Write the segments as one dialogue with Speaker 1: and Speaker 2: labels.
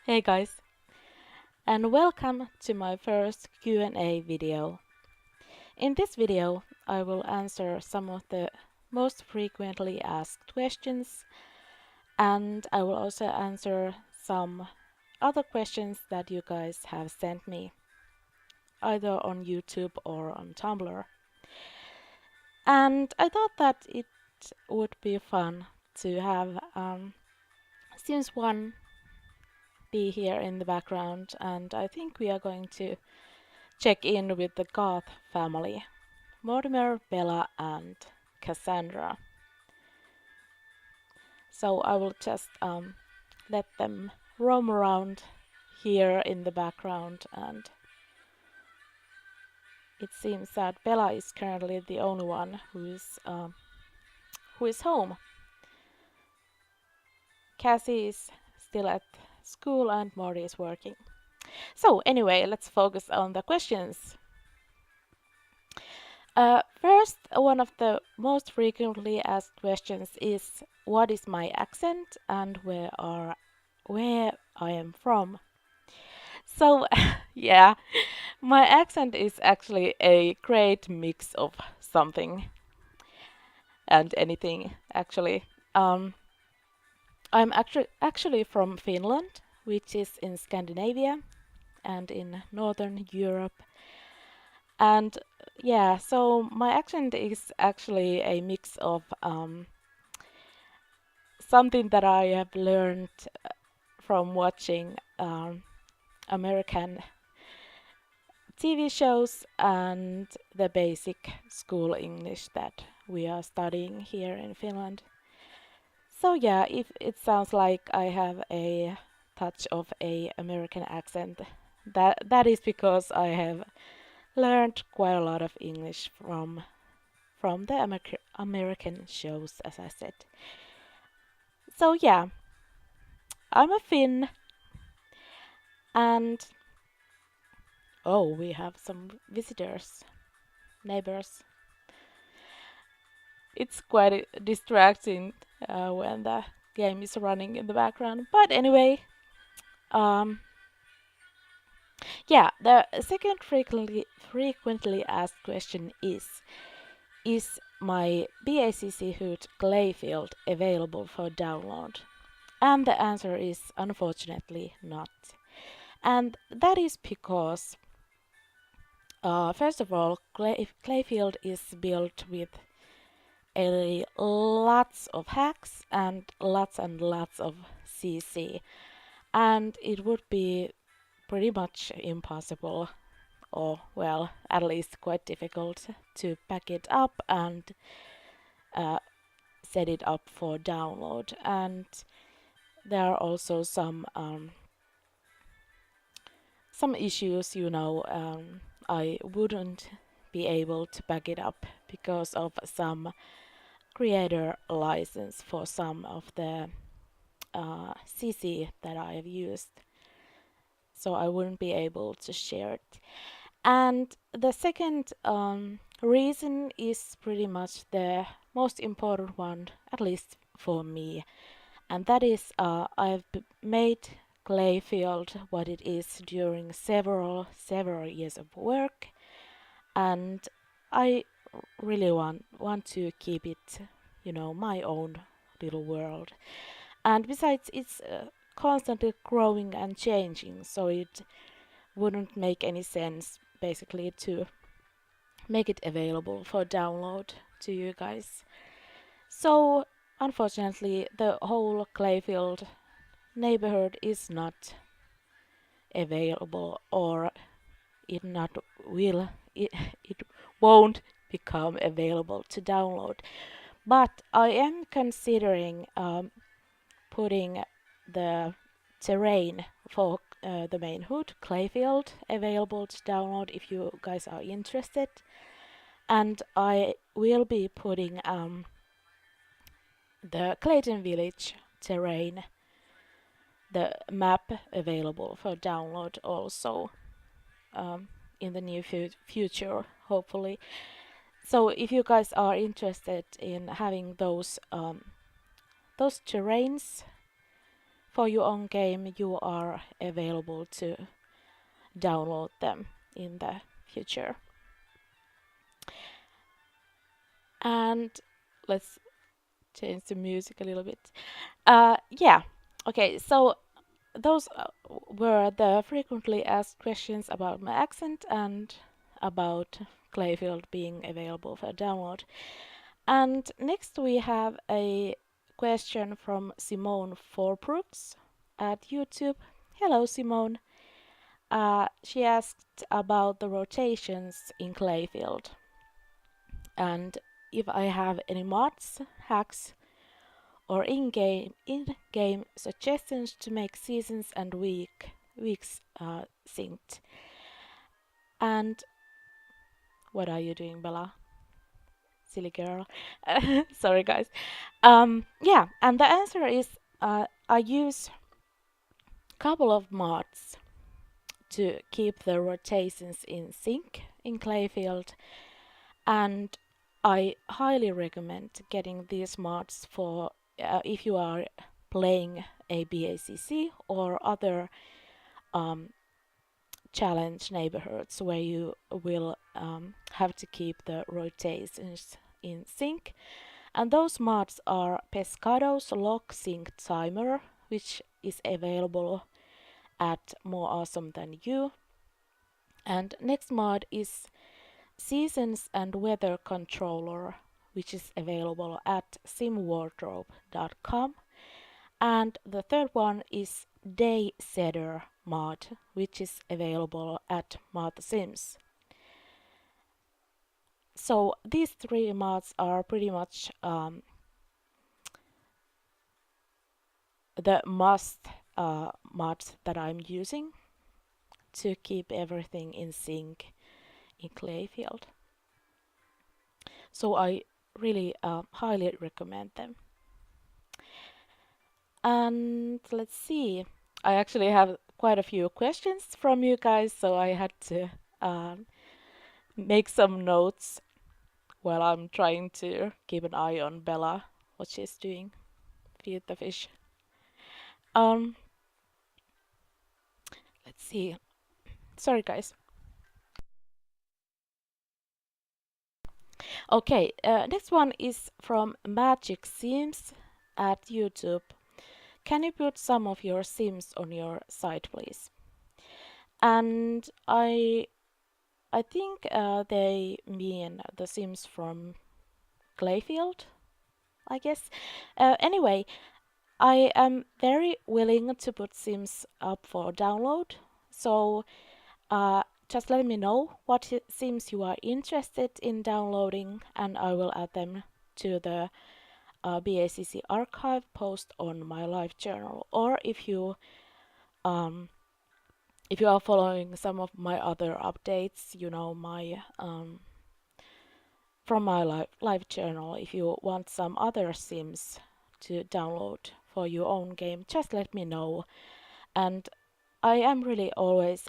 Speaker 1: Hey guys, and welcome to my first Q&A video. In this video, I will answer some of the most frequently asked questions, and I will also answer some other questions that you guys have sent me, either on YouTube or on Tumblr. And I thought that it would be fun to have Sims 1 be here in the background, and I think we are going to check in with the Garth family, Mortimer, Bella, and Cassandra. So I will just let them roam around here in the background, and it seems that Bella is currently the only one who is home. Cassie is still at school and Morty is working. So anyway, let's focus on the questions. First, one of the most frequently asked questions is what is my accent and where I am from. So, yeah, my accent is actually a great mix of something and anything actually. Um, I'm actually from Finland, which is in Scandinavia and in Northern Europe. And yeah, so my accent is actually a mix of something that I have learned from watching American TV shows and the basic school English that we are studying here in Finland. So yeah, if it sounds like I have a touch of a American accent, that is because I have learned quite a lot of English from the American shows, as I said. So yeah, I'm a Finn, and oh, we have some visitors, neighbors. It's quite distracting when the game is running in the background. But anyway, um, yeah, the second frequently asked question is my BACC Hood Clayfield available for download? And the answer is unfortunately not. And that is because, first of all, Clayfield is built with a lots of hacks and lots of CC, and it would be pretty much impossible, or well, at least quite difficult to pack it up and uh, set it up for download. And there are also some issues, I wouldn't be able to back it up because of some creator license for some of the CC that I have used. So I wouldn't be able to share it. And the second reason is pretty much the most important one, at least for me, and that is I've made Clayfield what it is during several years of work, and I really want to keep it, my own little world. And besides, it's constantly growing and changing, so it wouldn't make any sense basically to make it available for download to you guys. So, unfortunately, the whole Clayfield neighborhood is not available, or it not will it, it won't become available to download. But I am considering putting the terrain for the main hood, Clayfield, available to download if you guys are interested. And I will be putting the Clayton Village terrain, the map available for download also in the near future, hopefully. So if you guys are interested in having those terrains for your own game, you are available to download them in the future. And let's change the music a little bit. Yeah, okay, so those were the frequently asked questions about my accent and about Clayfield being available for download. And next we have a question from Simone Forbrooks at YouTube. Hello, Simone. She asked about the rotations in Clayfield and if I have any mods, hacks, or in-game suggestions to make seasons and weeks synced. And what are you doing, Bella? Silly girl. Sorry, guys. Yeah, and the answer is I use a couple of mods to keep the rotations in sync in Clayfield, and I highly recommend getting these mods for if you are playing a BACC or other challenge neighborhoods where you will have to keep the rotations in sync. And those mods are Pescado's Lock Sync Timer, which is available at More Awesome Than You. And next mod is Seasons and Weather Controller, which is available at simwardrobe.com. And the third one is Day Setter mod, which is available at Mod Sims. So these three mods are pretty much the must mods that I'm using to keep everything in sync in Clayfield. So I really highly recommend them. And let's see, I actually have quite a few questions from you guys, so I had to make some notes while I'm trying to keep an eye on Bella, what she's doing, feed the fish. Let's see. Sorry, guys. Okay, next one is from Magic Sims at YouTube. Can you put some of your Sims on your site, please? And I think they mean the Sims from Clayfield, I guess. Anyway, I am very willing to put Sims up for download, so just let me know what Sims you are interested in downloading, and I will add them to the BACC archive post on my live journal. Or if you are following some of my other updates, you know, my from my live journal, if you want some other Sims to download for your own game, just let me know. And I am really always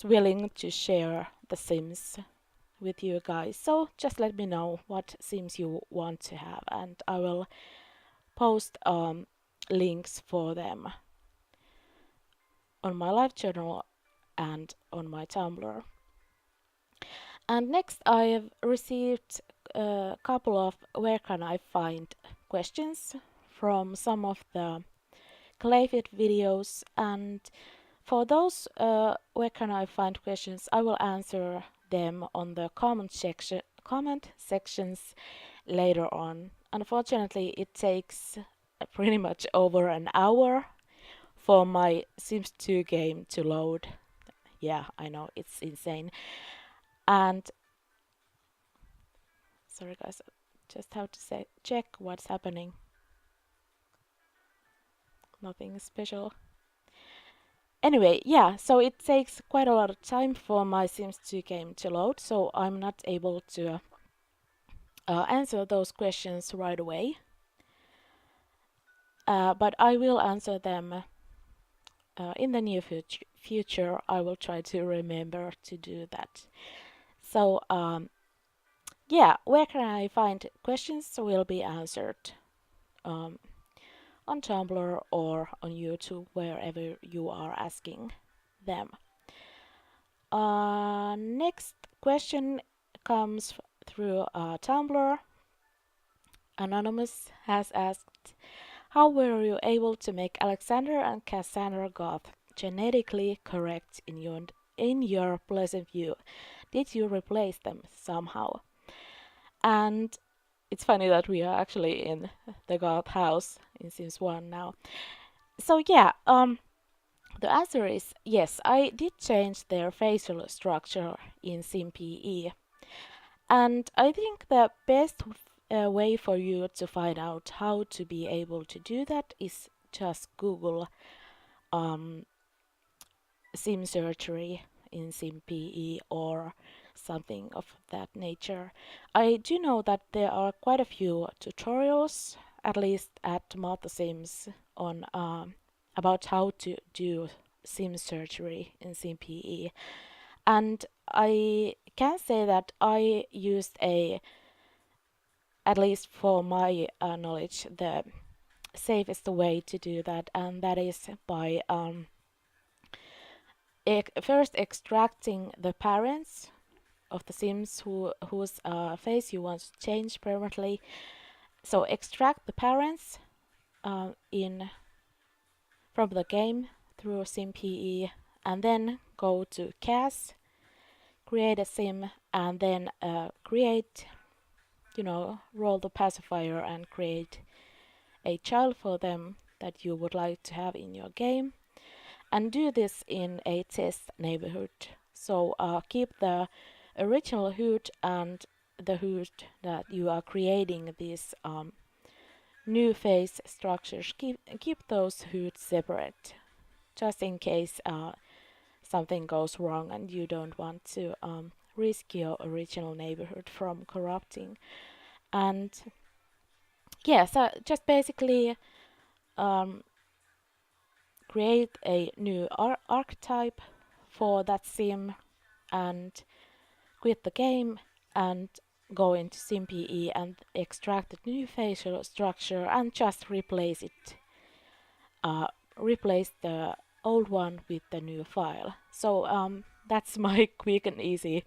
Speaker 1: willing to share the Sims with you guys. So just let me know what Sims you want to have, and I will post links for them on my live journal and on my Tumblr. And next I have received a couple of where can I find questions from some of the Clayfield videos, and for those where can I find questions, I will answer them on the comment sections later on. Unfortunately, it takes pretty much over an hour for my Sims 2 game to load. Yeah, I know, it's insane. And sorry guys, just have to check what's happening. Nothing special. Anyway, yeah, so it takes quite a lot of time for my Sims 2 game to load, so I'm not able to answer those questions right away. But I will answer them in the near future. I will try to remember to do that. So, yeah, where can I find questions will be answered on on Tumblr or on YouTube, wherever you are asking them. Next question comes through Tumblr. Anonymous has asked, how were you able to make Alexander and Cassandra Goth genetically correct in your Pleasant View? Did you replace them somehow? And it's funny that we are actually in the Goth house in Sims 1 now. So yeah, the answer is yes, I did change their facial structure in SimPE. And I think the best way for you to find out how to be able to do that is just Google um, sim surgery in SimPE or something of that nature. I do know that there are quite a few tutorials, at least at Mata Sims, on about how to do sim surgery in SimPE. And I can say that I used at least for my knowledge, the safest way to do that, and that is by first extracting the parents of the Sims whose face you want to change permanently. So extract the parents in from the game through SimPE, and then go to CAS, create a sim, and then roll the pacifier and create a child for them that you would like to have in your game, and do this in a test neighborhood. So keep the original HUD and the HUD that you are creating these new face structures. Keep those HUDs separate, just in case something goes wrong and you don't want to risk your original neighborhood from corrupting. And yeah, so just basically create a new archetype for that sim and quit the game and go into SimPE and extract the new facial structure and just replace it. Replace the old one with the new file. So that's my quick and easy,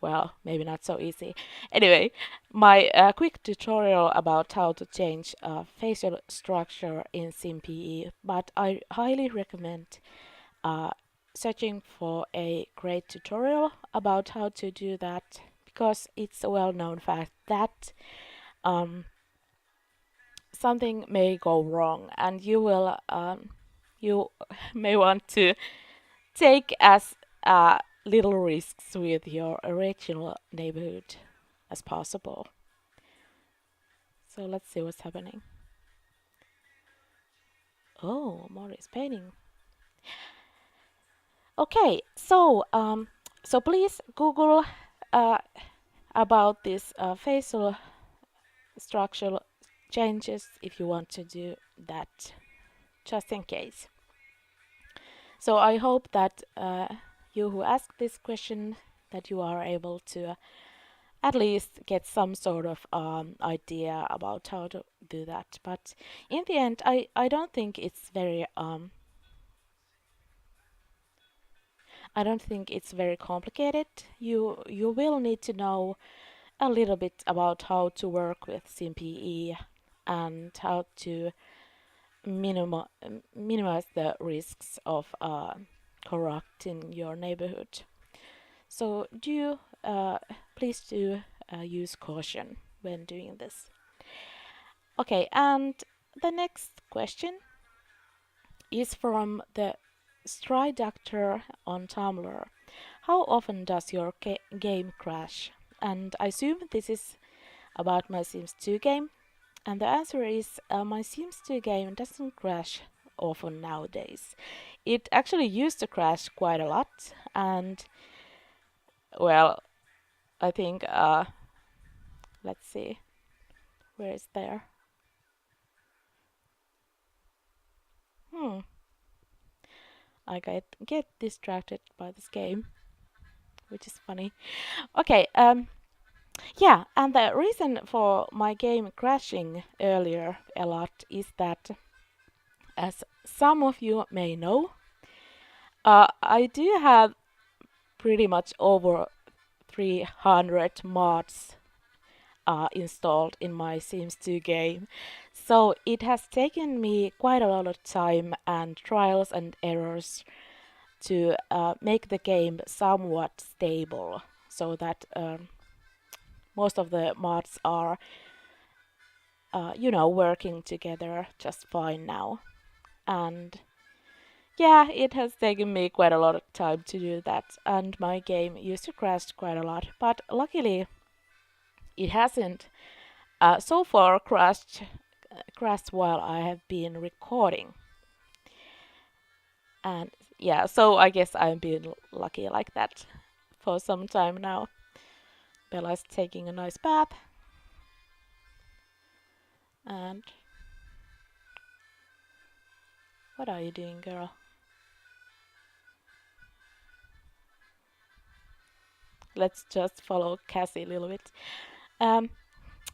Speaker 1: well, maybe not so easy. Anyway, my quick tutorial about how to change facial structure in SimPE, but I highly recommend searching for a great tutorial about how to do that, because it's a well-known fact that something may go wrong and you may want to take as little risks with your original neighborhood as possible. So let's see what's happening. Oh, Mori's painting. Okay, so please Google about this facial structural changes if you want to do that, just in case. So I hope that you who asked this question, that you are able to at least get some sort of idea about how to do that. But in the end, I don't think it's very I don't think it's very complicated. You will need to know a little bit about how to work with SimPE and how to minimize the risks of corrupting your neighborhood. So please do use caution when doing this. Okay, and the next question is from the Stray Doctor on Tumblr. How often does your game crash? And I assume this is about my Sims 2 game. And the answer is my Sims 2 game doesn't crash often nowadays. It actually used to crash quite a lot, and well, I think let's see, where is there? Hmm, I get distracted by this game, which is funny. Okay, yeah, and the reason for my game crashing earlier a lot is that As some of you may know, I do have pretty much over 300 mods installed in my Sims 2 game. So it has taken me quite a lot of time and trials and errors to make the game somewhat stable so that most of the mods are, working together just fine now. And yeah, it has taken me quite a lot of time to do that, and my game used to crash quite a lot, but luckily it hasn't so far crashed while I have been recording. And yeah, so I guess I'm being lucky like that for some time now. Bella's taking a nice bath, and what are you doing, girl? Let's just follow Cassie a little bit. Um,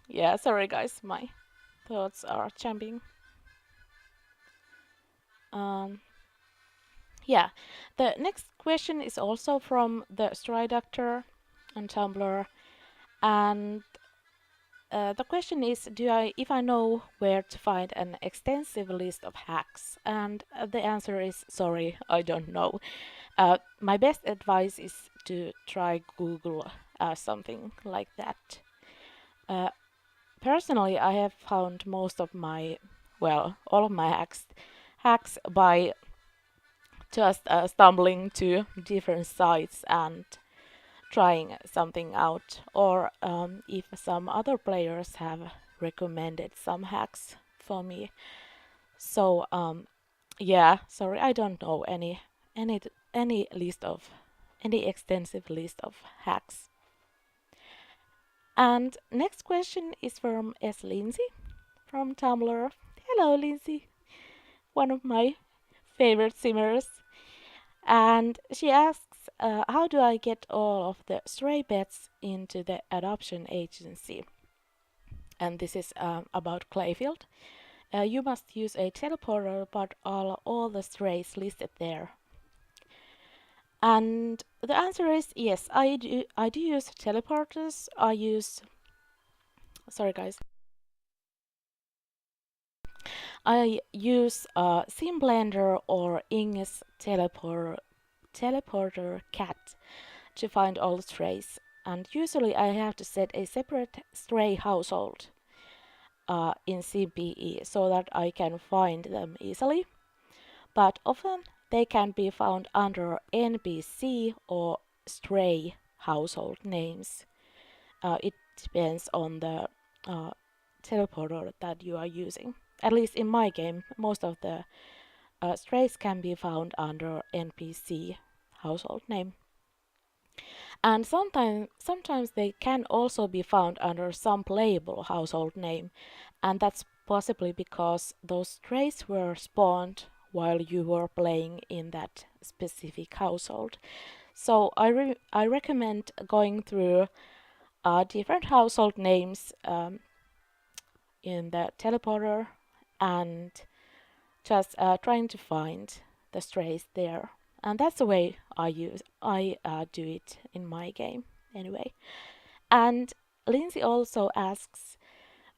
Speaker 1: yeah, sorry guys, my thoughts are jumping. Um, yeah, the next question is also from the Stray Doctor on Tumblr, and the question is, if I know where to find an extensive list of hacks? And the answer is sorry, I don't know. My best advice is to try Google something like that. Uh, Personally, I have found most of my, well, all of my hacks by just stumbling to different sites and trying something out, or if some other players have recommended some hacks for me. So yeah, sorry, I don't know any any list of any extensive list of hacks. And next question is from S. Lindsay from Tumblr. Hello, Lindsay, one of my favorite simmers. And she asks, how do I get all of the stray pets into the adoption agency? And this is about Clayfield. You must use a teleporter, but all the strays listed there. And the answer is yes, I do use teleporters. I use, sorry guys, I use SimBlender or Ing's teleporter cat to find all the strays. And usually I have to set a separate stray household in CPE so that I can find them easily. But often they can be found under NPC or stray household names. It depends on the uh, teleporter that you are using. At least in my game, most of the strays can be found under NPC household name. And sometimes they can also be found under some playable household name, and that's possibly because those strays were spawned while you were playing in that specific household. So I recommend going through different household names in the teleporter and just trying to find the strays there. And that's the way I do it in my game anyway. And Lindsay also asks,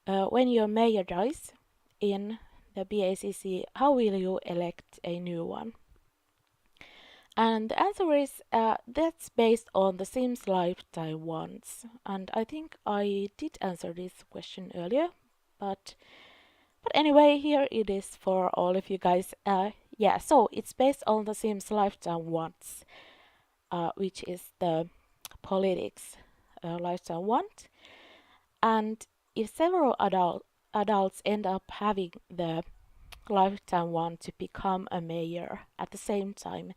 Speaker 1: when your mayor dies in the BACC, how will you elect a new one? And the answer is that's based on the Sims lifetime ones. And I think I did answer this question earlier, but anyway, here it is for all of you guys. Yeah, so it's based on the Sims lifetime ones, which is the politics lifetime want. And if several adults end up having the lifetime want to become a mayor at the same time,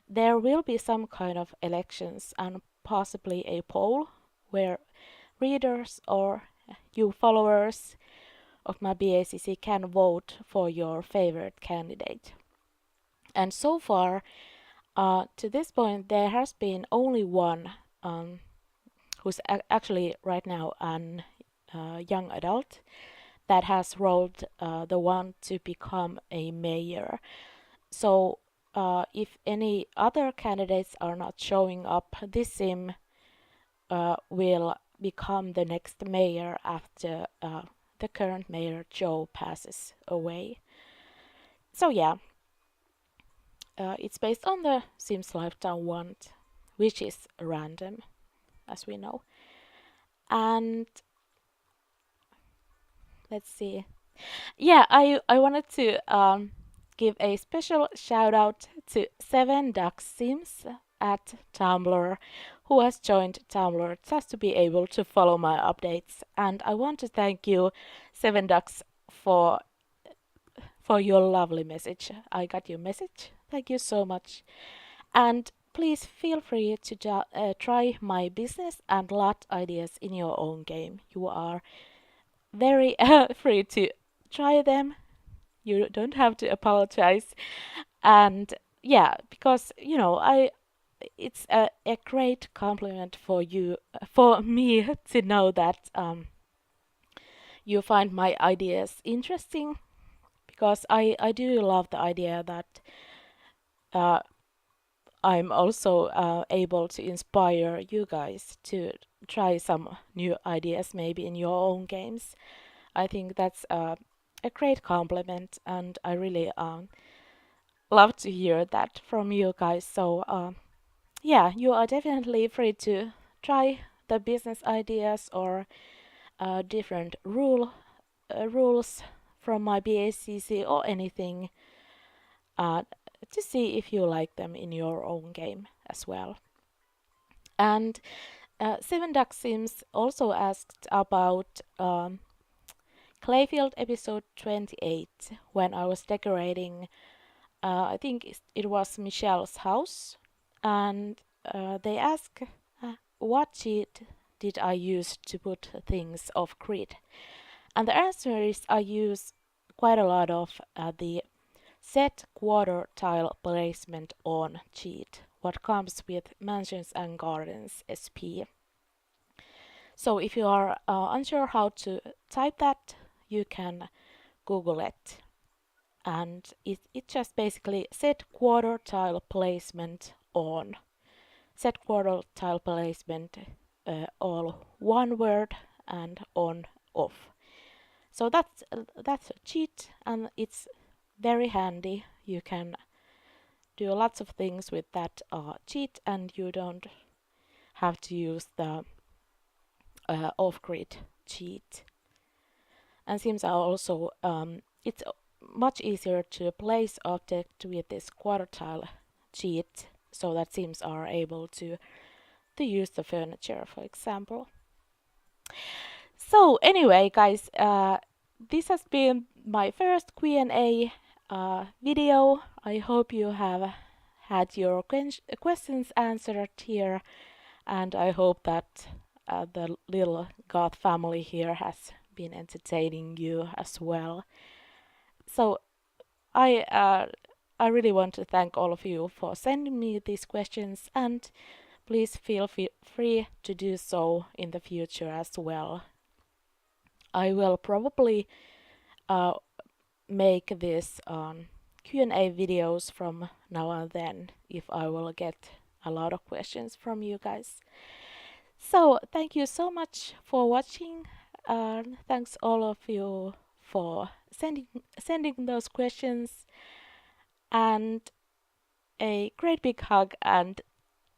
Speaker 1: there will be some kind of elections and possibly a poll where readers or you followers of my BACC can vote for your favorite candidate. And so far, to this point, there has been only one who's actually right now an young adult that has rolled the one to become a mayor. So if any other candidates are not showing up, this sim will become the next mayor after the current mayor Joe passes away. So yeah, it's based on the Sims Lifetime Want, which is random, as we know. And let's see. Yeah, I wanted to give a special shout out to Seven Duck Sims at Tumblr, who has joined Tumblr just to be able to follow my updates. And I want to thank you, Seven Ducks, for your lovely message. I got your message. Thank you so much. And please feel free to try my business and lot ideas in your own game. You are very free to try them. You don't have to apologize. And yeah, because I it's a great compliment for you for me to know that you find my ideas interesting, because I do love the idea that uh, I'm also able to inspire you guys to try some new ideas maybe in your own games. I think that's a great compliment, and I really love to hear that from you guys. So yeah, you are definitely free to try the business ideas or different rules from my BACC or anything, uh, to see if you like them in your own game as well. And Seven Duck Sims also asked about Clayfield episode 28, when I was decorating, I think it was Michelle's house, and they asked what cheat did I use to put things off grid. And the answer is I use quite a lot of the set quarter tile placement on cheat, what comes with Mansions and Gardens SP. So if you are unsure how to type that, you can Google it. And it just basically set quarter tile placement on. Set quarter tile placement, all one word, and on off. So that's a cheat, and it's very handy. You can do lots of things with that cheat, and you don't have to use the off-grid cheat. And Sims are also it's much easier to place object with this quartile cheat, so that Sims are able to use the furniture, for example. So anyway, guys, this has been my first Q&A video. I hope you have had your questions answered here, and I hope that the little goth family here has been entertaining you as well. So I really want to thank all of you for sending me these questions, and please feel free to do so in the future as well. I will probably make this Q&A videos from now and then if I will get a lot of questions from you guys. So thank you so much for watching. Thanks all of you for sending those questions, and a great big hug and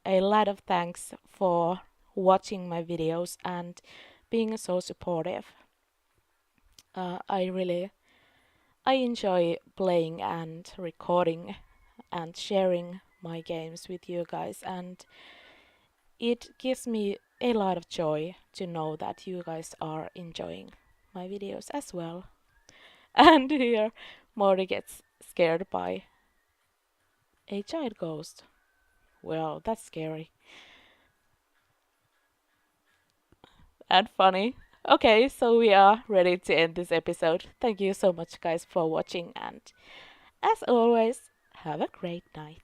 Speaker 1: a lot of thanks for watching my videos and being so supportive. I enjoy playing and recording and sharing my games with you guys, and it gives me a lot of joy to know that you guys are enjoying my videos as well. And here Morty gets scared by a giant ghost. Well, that's scary and funny. Okay, so we are ready to end this episode. Thank you so much, guys, for watching, and as always, have a great night.